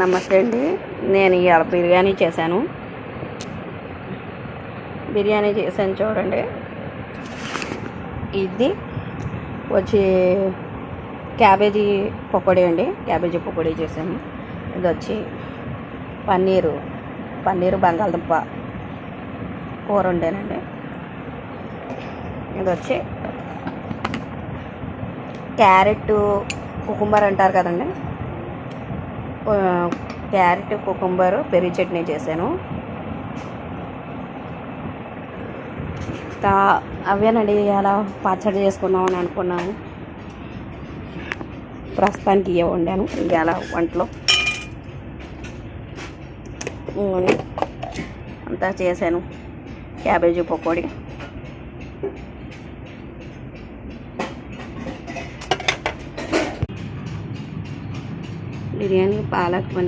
నమస్తే అండి. నేను ఇవాళ బిర్యానీ చేశాను చూడండి. ఇది వచ్చి క్యాబేజీ పకోడీ అండి. క్యాబేజీ పకోడీ చేశాను. ఇది వచ్చి పన్నీరు బంగాళదుంప కూర వండానండి. ఇది వచ్చి క్యారెట్ కుకుంబర్ అంటారు కదండి, క్యారెట్ కుకుంబర్ పెరుగు చట్నీ చేశాను. అవేనండి అలా పచ్చడి చేసుకున్నామని అనుకున్నాను. ప్రస్తుతానికి ఇవే వండాను ఇవాళ వంటలో అంతా చేశాను. క్యాబేజీ పకోడీ, బిర్యానీ, పాలక్ పన్నీర్.